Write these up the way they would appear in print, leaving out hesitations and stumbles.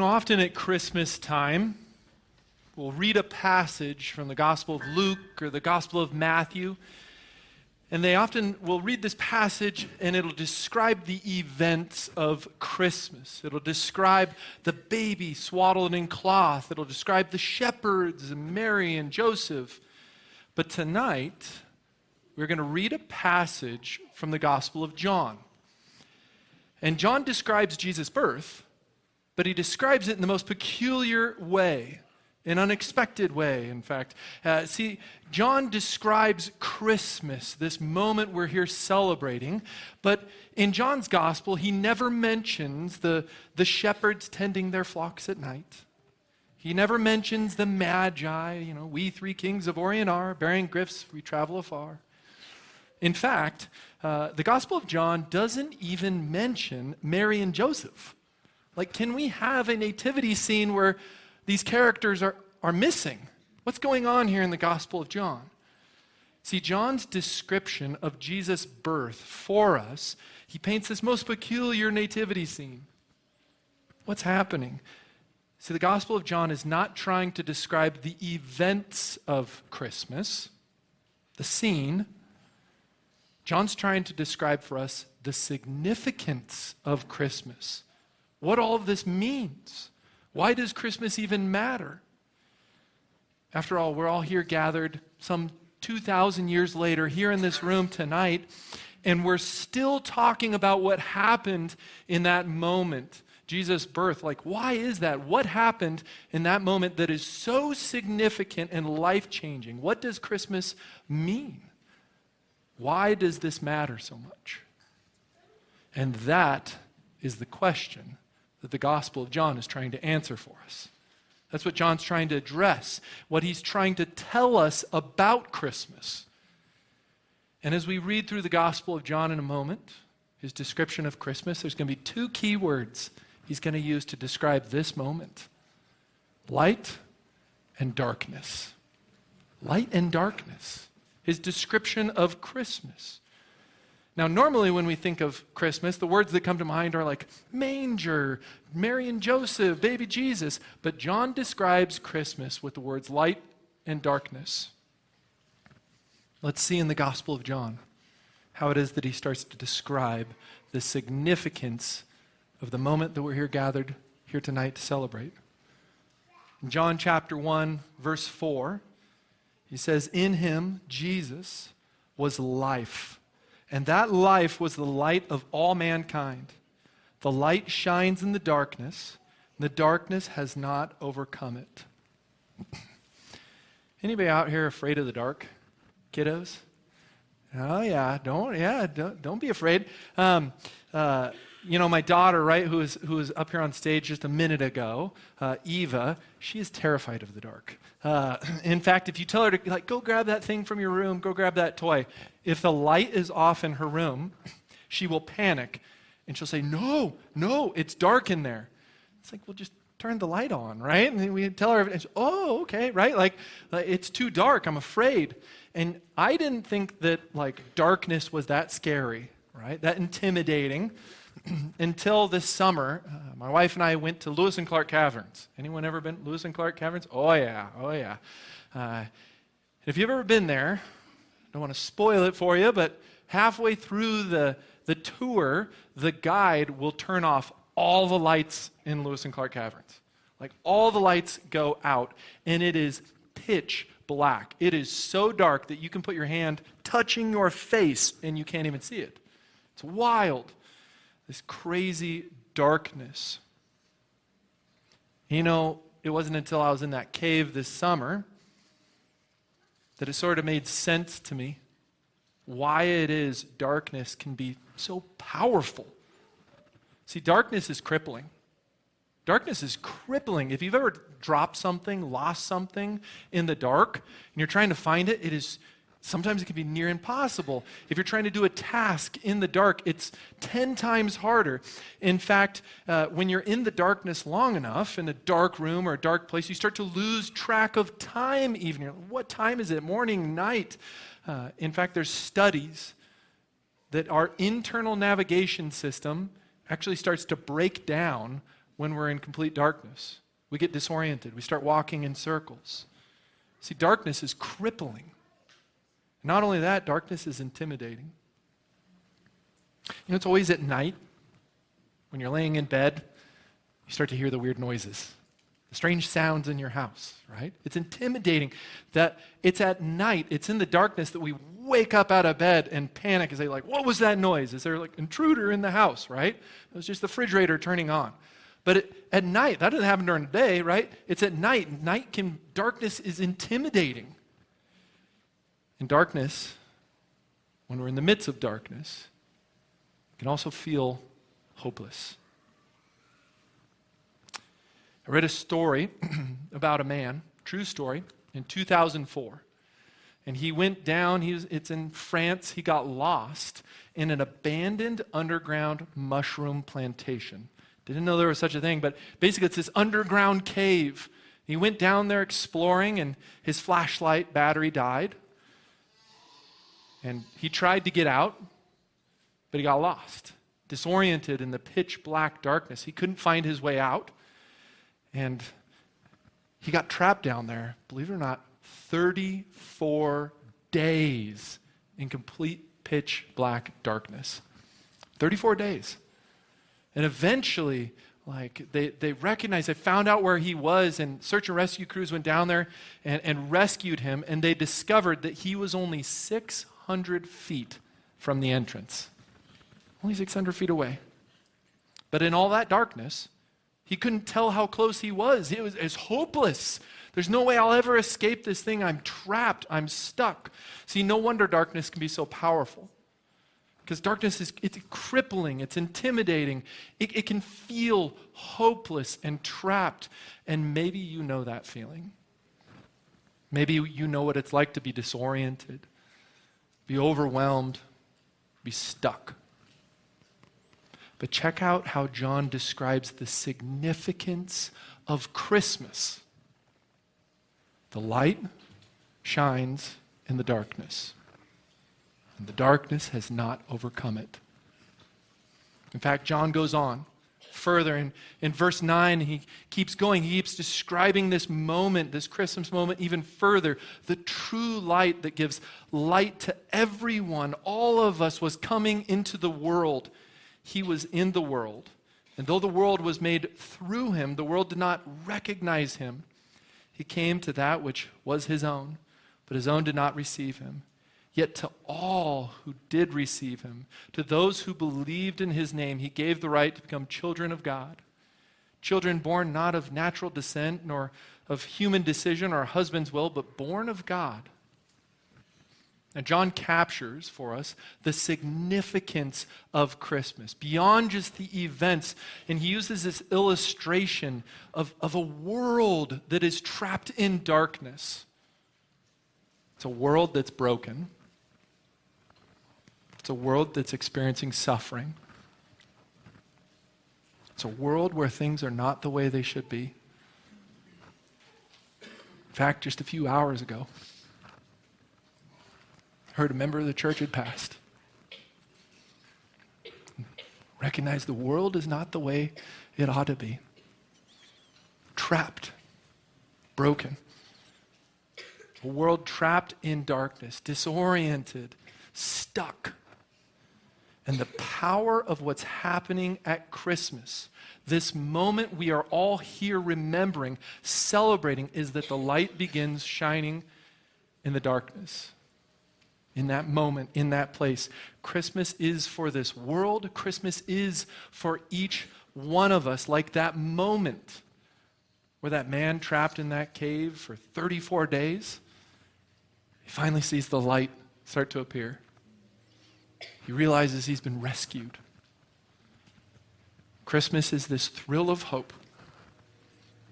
Often at Christmas time, we'll read a passage from the Gospel of Luke or the Gospel of Matthew, and they often will read this passage and it'll describe the events of Christmas. It'll describe the baby swaddled in cloth. It'll describe the shepherds and Mary and Joseph. But tonight, we're going to read a passage from the Gospel of John. And John describes Jesus' birth, but he describes it in the most peculiar way, an unexpected way, in fact. John describes Christmas, this moment we're here celebrating, but in John's gospel, he never mentions the shepherds tending their flocks at night. He never mentions the magi, we three kings of Orient are, bearing gifts, we travel afar. In fact, the Gospel of John doesn't even mention Mary and Joseph. Can we have a nativity scene where these characters are missing? What's going on here in the Gospel of John? See, John's description of Jesus' birth for us, he paints this most peculiar nativity scene. What's happening? See, the Gospel of John is not trying to describe the events of Christmas, the scene. John's trying to describe for us the significance of Christmas. What all of this means. Why does Christmas even matter? After all, we're all here gathered some 2,000 years later here in this room tonight, and we're still talking about what happened in that moment, Jesus' birth. Why is that? What happened in that moment that is so significant and life-changing? What does Christmas mean? Why does this matter so much? And that is the question that the Gospel of John is trying to answer for us. That's what John's trying to address, what he's trying to tell us about Christmas. And as we read through the Gospel of John in a moment, his description of Christmas, there's going to be two key words he's going to use to describe this moment: light and darkness. Light and darkness. His description of Christmas. Now, normally when we think of Christmas, the words that come to mind are like manger, Mary and Joseph, baby Jesus. But John describes Christmas with the words light and darkness. Let's see in the Gospel of John how it is that he starts to describe the significance of the moment that we're here gathered here tonight to celebrate. In John chapter 1, verse 4, he says, "In him, Jesus, was life. And that life was the light of all mankind. The light shines in the darkness, and the darkness has not overcome it." Anybody out here afraid of the dark? Kiddos? Oh yeah, don't be afraid. My daughter, right, who was up here on stage just a minute ago, Eva, she is terrified of the dark. In fact, if you tell her to go grab that thing from your room, go grab that toy, if the light is off in her room, she will panic and she'll say, no, it's dark in there. It's well, just turn the light on, right? And then we tell her, and oh, okay, right? It's too dark, I'm afraid. And I didn't think that darkness was that scary, right? That intimidating. Until this summer, my wife and I went to Lewis and Clark Caverns. Anyone ever been to Lewis and Clark Caverns? Oh yeah. If you've ever been there, I don't want to spoil it for you, but halfway through the tour, the guide will turn off all the lights in Lewis and Clark Caverns. All the lights go out, and it is pitch black. It is so dark that you can put your hand touching your face and you can't even see it. It's wild. This crazy darkness. It wasn't until I was in that cave this summer that it sort of made sense to me why it is darkness can be so powerful. See, darkness is crippling. Darkness is crippling. If you've ever dropped something, lost something in the dark, and you're trying to find it, sometimes it can be near impossible. If you're trying to do a task in the dark, it's 10 times harder. In fact, when you're in the darkness long enough, in a dark room or a dark place, you start to lose track of time even. What time is it? Morning, night? In fact, there's studies that our internal navigation system actually starts to break down when we're in complete darkness. We get disoriented. We start walking in circles. See, darkness is crippling. Not only that, darkness is intimidating. It's always at night when you're laying in bed, you start to hear the weird noises, the strange sounds in your house, right? It's intimidating that it's at night, it's in the darkness that we wake up out of bed and panic and say, like, what was that noise? Is there like an intruder in the house, right? It was just the refrigerator turning on. But at night, that doesn't happen during the day, right? It's at night. Darkness is intimidating. In darkness, when we're in the midst of darkness, we can also feel hopeless. I read a story about a man, true story, in 2004. And he went down, it's in France, he got lost in an abandoned underground mushroom plantation. Didn't know there was such a thing, but basically it's this underground cave. He went down there exploring, and his flashlight battery died. And he tried to get out, but he got lost, disoriented in the pitch black darkness. He couldn't find his way out, and he got trapped down there, believe it or not, 34 days in complete pitch black darkness. 34 days. And eventually, they recognized, they found out where he was, and search and rescue crews went down there and rescued him, and they discovered that he was only 600 feet from the entrance. Only 600 feet away. But in all that darkness, he couldn't tell how close he was. It was hopeless. There's no way I'll ever escape this thing. I'm trapped. I'm stuck. See, no wonder darkness can be so powerful. Because darkness it's crippling, it's intimidating. It can feel hopeless and trapped. And maybe you know that feeling. Maybe you know what it's like to be disoriented, be overwhelmed, be stuck. But check out how John describes the significance of Christmas. The light shines in the darkness, and the darkness has not overcome it. In fact, John goes on further. In verse 9, he keeps going. He keeps describing this moment, this Christmas moment, even further. The true light that gives light to everyone, all of us, was coming into the world. He was in the world. And though the world was made through him, the world did not recognize him. He came to that which was his own, but his own did not receive him. Yet to all who did receive him, to those who believed in his name, he gave the right to become children of God. Children born not of natural descent, nor of human decision or husband's will, but born of God. Now, John captures for us the significance of Christmas beyond just the events. And he uses this illustration of a world that is trapped in darkness. It's a world that's broken. It's a world that's experiencing suffering. It's a world where things are not the way they should be. In fact, just a few hours ago, I heard a member of the church had passed. Recognized the world is not the way it ought to be. Trapped, broken. A world trapped in darkness, disoriented, stuck. And the power of what's happening at Christmas, this moment we are all here remembering, celebrating, is that the light begins shining in the darkness. In that moment, in that place. Christmas is for this world. Christmas is for each one of us, like that moment where that man trapped in that cave for 34 days, he finally sees the light start to appear. He realizes he's been rescued. Christmas is this thrill of hope.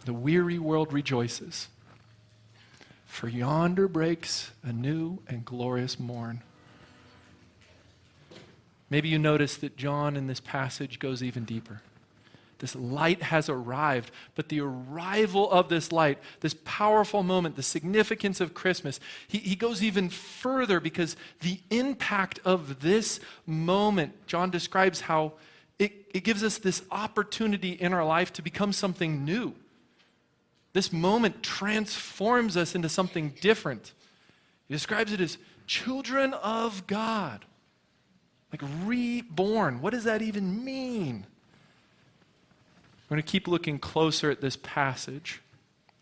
The weary world rejoices. For yonder breaks a new and glorious morn. Maybe you notice that John in this passage goes even deeper. This light has arrived, but the arrival of this light, this powerful moment, the significance of Christmas, he goes even further because the impact of this moment, John describes how it gives us this opportunity in our life to become something new. This moment transforms us into something different. He describes it as children of God, like reborn. What does that even mean? We're going to keep looking closer at this passage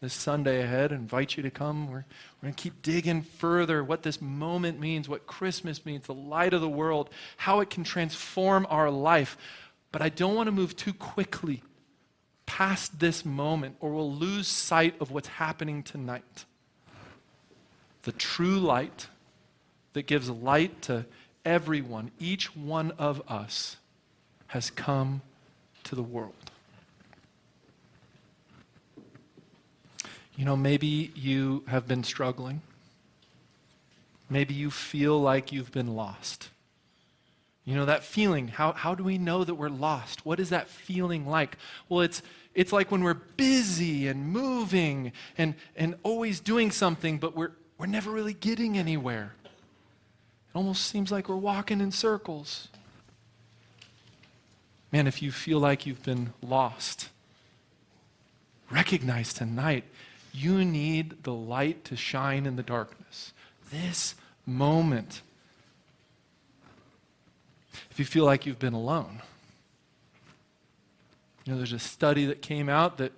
this Sunday ahead. I invite you to come. We're going to keep digging further what this moment means, what Christmas means, the light of the world, how it can transform our life. But I don't want to move too quickly past this moment, or we'll lose sight of what's happening tonight. The true light that gives light to everyone, each one of us, has come to the world. You know, maybe you have been struggling. Maybe you feel like you've been lost. You know, that feeling, how do we know that we're lost? What is that feeling like? Well, it's like when we're busy and moving and always doing something, but we're never really getting anywhere. It almost seems like we're walking in circles. Man, if you feel like you've been lost, recognize tonight you need the light to shine in the darkness. This moment. If you feel like you've been alone, you know, there's a study that came out that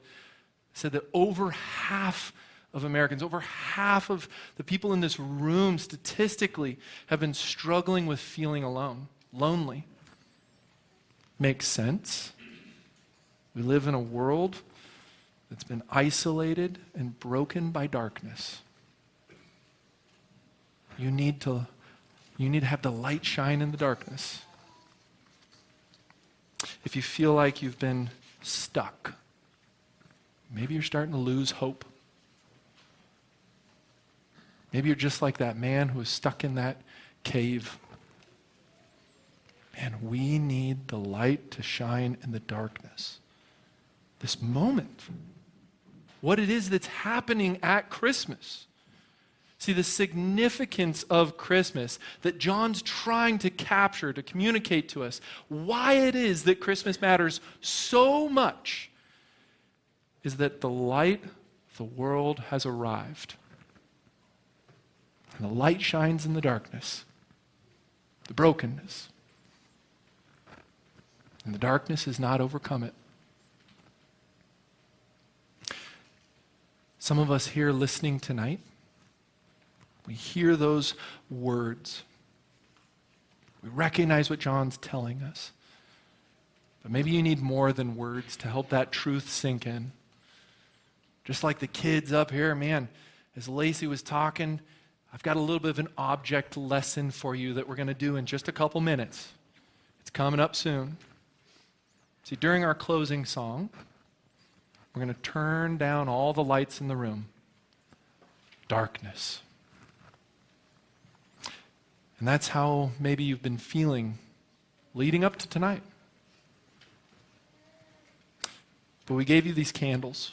said that over half of Americans, over half of the people in this room statistically have been struggling with feeling alone, lonely. Makes sense. We live in a world that's been isolated and broken by darkness. You need to have the light shine in the darkness. If you feel like you've been stuck, maybe you're starting to lose hope. Maybe you're just like that man who was stuck in that cave. Man, we need the light to shine in the darkness. This moment. What it is that's happening at Christmas. See, the significance of Christmas that John's trying to capture, to communicate to us, why it is that Christmas matters so much, is that the light of the world has arrived. And the light shines in the darkness, the brokenness. And the darkness has not overcome it. Some of us here listening tonight, we hear those words. We recognize what John's telling us. But maybe you need more than words to help that truth sink in. Just like the kids up here, man, as Lacey was talking, I've got a little bit of an object lesson for you that we're going to do in just a couple minutes. It's coming up soon. See, during our closing song, we're going to turn down all the lights in the room. Darkness. And that's how maybe you've been feeling leading up to tonight. But we gave you these candles.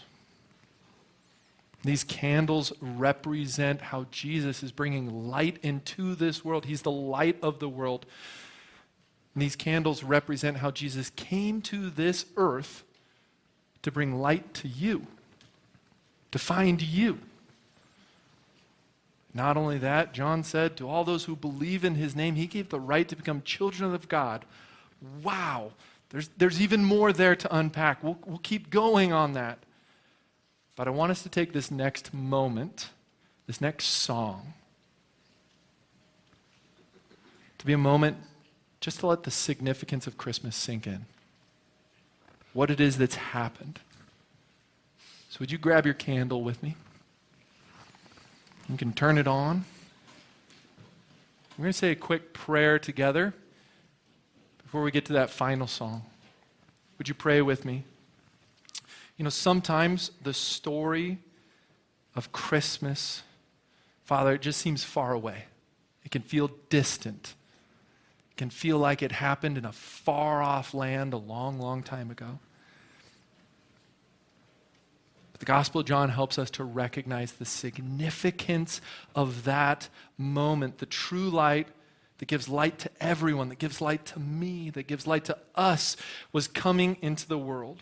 These candles represent how Jesus is bringing light into this world. He's the light of the world. And these candles represent how Jesus came to this earth to bring light to you, to find you. Not only that, John said, to all those who believe in his name, he gave the right to become children of God. Wow, there's even more there to unpack. We'll keep going on that. But I want us to take this next moment, this next song, to be a moment just to let the significance of Christmas sink in. What it is that's happened. So would you grab your candle with me? You can turn it on. We're going to say a quick prayer together before we get to that final song. Would you pray with me? You know, sometimes the story of Christmas, Father, it just seems far away. It can feel distant. It can feel like it happened in a far-off land a long, long time ago. But the Gospel of John helps us to recognize the significance of that moment, the true light that gives light to everyone, that gives light to me, that gives light to us, was coming into the world.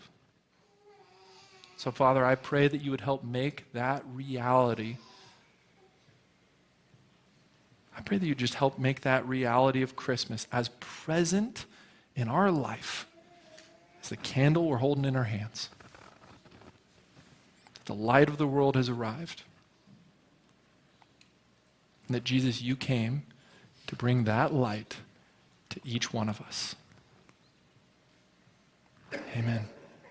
So, Father, I pray that you would help make that reality. I pray that you just help make that reality of Christmas as present in our life as the candle we're holding in our hands. The light of the world has arrived. And that, Jesus, you came to bring that light to each one of us. Amen.